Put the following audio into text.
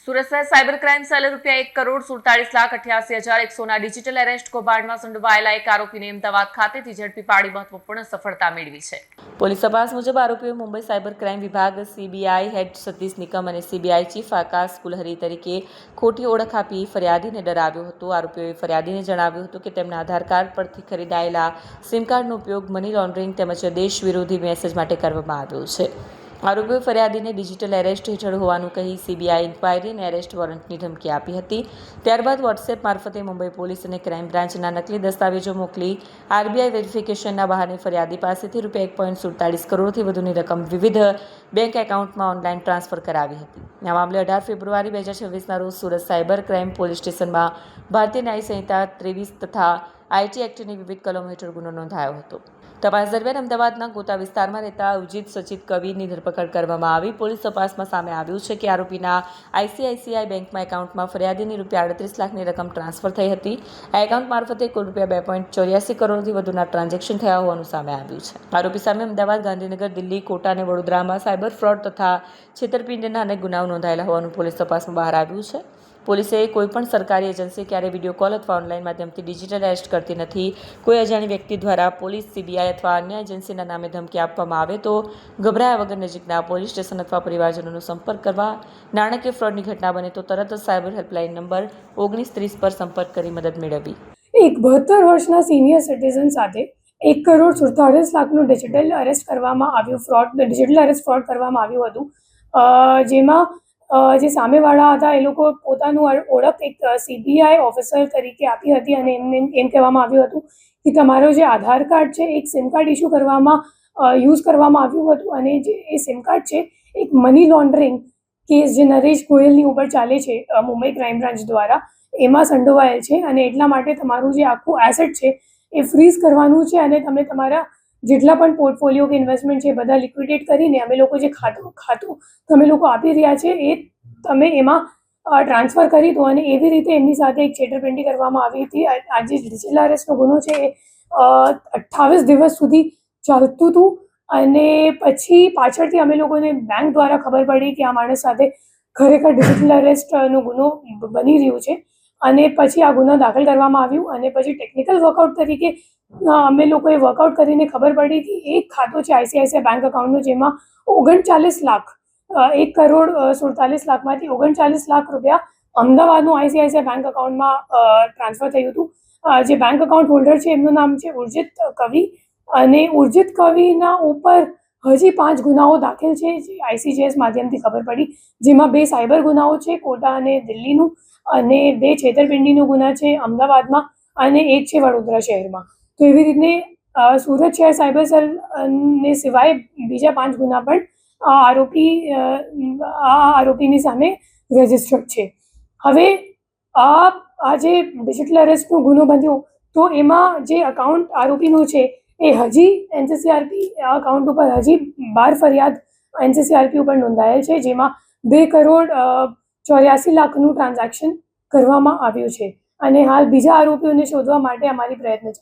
સુરત શહેર cyber crime સેલે ₹1,47,48,88,100 digital arrest કૌભાંડમાં સંડોવાયેલા એક આરોપીને અમદાવાદ ખાતેથી ઝડપી પાડી મહત્વપૂર્ણ સફળતા મેળવી છે। પોલીસ તપાસ મુજબ આરોપીઓ મુંબઈ સાયબર ક્રાઇમ વિભાગ સીબીઆઈ હેડ સતીશ નિકમ અને સીબીઆઈ ચીફ આકાશ કુલહરી તરીકે ખોટી ઓળખ આપી ફરિયાદીને ડરાવ્યો હતો। આરોપીઓએ ફરિયાદીને જણાવ્યું હતું કે તેમના આધાર કાર્ડ પરથી ખરીદાયેલા સિમ કાર્ડનો ઉપયોગ મની લોન્ડરિંગ તેમજ દેશ વિરોધી મેસેજ માટે કરવામાં આવ્યો છે। આરોપીઓએ ફરિયાદીને ડિજિટલ એરેસ્ટ હેઠળ હોવાનું કહી સીબીઆઈ ઇન્ક્વાયરી અને એરેસ્ટ વોરંટની ધમકી આપી હતી। ત્યારબાદ વોટ્સએપ મારફતે મુંબઈ પોલીસ અને ક્રાઇમ બ્રાન્ચના નકલી દસ્તાવેજો મોકલી આરબીઆઈ વેરિફિકેશનના બહાને ફરિયાદી પાસેથી ₹1.47 કરોડથી વધુની રકમ વિવિધ બેંક એકાઉન્ટમાં ઓનલાઈન ટ્રાન્સફર કરાવી હતી। આ મામલે 18 ફેબ્રુઆરી 2026ના રોજ સુરત સાયબર ક્રાઇમ પોલીસ સ્ટેશનમાં ભારતીય ન્યાય સંહિતા 23 તથા આઈટી એક્ટની વિવિધ કલમો હેઠળ ગુનો નોંધાયો હતો। તપાસ દરમિયાન અમદાવાદના ગોતા વિસ્તારમાં રહેતા ઉજીત સચિત કવિરની ધરપકડ કરવામાં આવી। પોલીસ તપાસમાં સામે આવ્યું છે કે આરોપીના આઈસીઆઈસીઆઈ બેંકમાં એકાઉન્ટમાં ફરિયાદીની ₹38 લાખની રકમ ટ્રાન્સફર થઈ હતી। આ એકાઉન્ટ મારફતે કુલ ₹2.84 કરોડથી વધુના ટ્રાન્ઝેક્શન થયા હોવાનું સામે આવ્યું છે। આરોપી સામે અમદાવાદ, ગાંધીનગર, દિલ્હી, કોટા અને વડોદરામાં સાયબર ફ્રોડ તથા છેતરપિંડીના અનેક ગુનાઓ નોંધાયેલા હોવાનું પોલીસ તપાસમાં બહાર આવ્યું છે। પોલીસે કોઈપણ સરકારી એજન્સી ક્યારે વિડીયો કોલ અથવા ઓનલાઈન માધ્યમથી ડિજિટલ એરેસ્ટ કરતી નથી। કોઈ અજાણી વ્યક્તિ દ્વારા પોલીસ, સીબીઆઈ અથવા અન્ય એજન્સીના નામે ધમકી આપવામાં આવે તો ગભરાયા વગર નજીકના પોલીસ સ્ટેશન અથવા પરિવારજનોનો સંપર્ક કરવા। નાણાકીય ફ્રોડની ઘટના બને તો તરત જ સાયબર હેલ્પલાઇન નંબર 1930 પર સંપર્ક કરી મદદ મેળવવી। એક 72 વર્ષના સિનિયર સિટીઝન સાથે ₹1,47,00,000નું ડિજિટલ એરેસ્ટ કરવામાં આવ્યું ડિજિટલ એરેસ્ટ ફ્રોડ કરવામાં આવ્યું હતું, જેમાં જે સામેવાળા હતા એ લોકો પોતાનું ઓળખ એક સીબીઆઈ ઓફિસર તરીકે આપી હતી અને એમને એમ કહેવામાં આવ્યું હતું કે તમારો જે આધાર કાર્ડ છે એક સિમ કાર્ડ ઇસ્યુ કરવામાં યુઝ કરવામાં આવ્યું હતું અને જે એ સિમ કાર્ડ છે એક મની લોન્ડરિંગ કેસ જે નરેશ ગોયલની ઉપર ચાલે છે મુંબઈ ક્રાઇમ બ્રાન્ચ દ્વારા એમાં સંડોવાયેલ છે અને એટલા માટે તમારું જે આખું એસેટ છે એ ફ્રીઝ કરવાનું છે અને તમે તમારા જેટલા પણ પોર્ટફોલિયો કે ઇન્વેસ્ટમેન્ટ છે બધા લિક્વિડેટ કરીને અમે લોકો જે ખાતું તમે લોકો આપી રહ્યા છે એ તમે એમાં ટ્રાન્સફર કરી દો અને એવી રીતે એમની સાથે એક છેતરપિંડી કરવામાં આવી હતી। આ જે ડિજિટલ એરેસ્ટનો ગુનો છે એ 28 દિવસ સુધી ચાલતું હતું અને પછી પાછળથી અમે લોકોને બેંક દ્વારા ખબર પડી કે આ માણસ સાથે ખરેખર ડિજિટલ એરેસ્ટનો ગુનો બની રહ્યું છે અને પછી આ ગુનો દાખલ કરવામાં આવ્યું અને પછી ટેકનિકલ વર્કઆઉટ તરીકે અમે લોકોએ વર્કઆઉટ કરીને ખબર પડી કે એક ખાતું છે આઈસીઆઈસીઆઈ બેંક એકાઉન્ટનું જેમાં 39 લાખ ₹1,47,00,000માંથી 39 લાખ રૂપિયા અમદાવાદનું આઈસીઆઈસીઆઈ બેંક એકાઉન્ટમાં ટ્રાન્સફર થયું હતું। જે બેંક એકાઉન્ટ હોલ્ડર છે એમનું નામ છે ઉર્જિત કવિ અને ઉર્જિત કવિના ઉપર હજી 5 ગુનાઓ દાખલ છે જે આઈસીજેએસ માધ્યમથી ખબર પડી, જેમાં 2 સાયબર ગુનાઓ છે કોટા અને દિલ્હીનું અને 2 છેતરપિંડીનો ગુના છે અમદાવાદમાં અને એક છે વડોદરા શહેરમાં। તો એવી રીતે સુરત શહેર સાયબર સેલને સિવાય બીજા 5 ગુના પણ આરોપીની સામે રજિસ્ટર્ડ છે। હવે આ જે ડિજિટલ એરેસ્ટનો ગુનો બન્યો તો એમાં જે અકાઉન્ટ આરોપીનું છે એ હજી એનસીસીઆરપી અકાઉન્ટ ઉપર હજી 12 ફરિયાદ એનસીસીઆરપી ઉપર નોંધાયેલ છે, જેમાં ₹2,84,00,000નું ટ્રાન્ઝેક્શન કરવામાં આવ્યું છે અને હાલ બીજા આરોપીઓને શોધવા માટે અમારી પ્રયત્ન ચાલુ છે।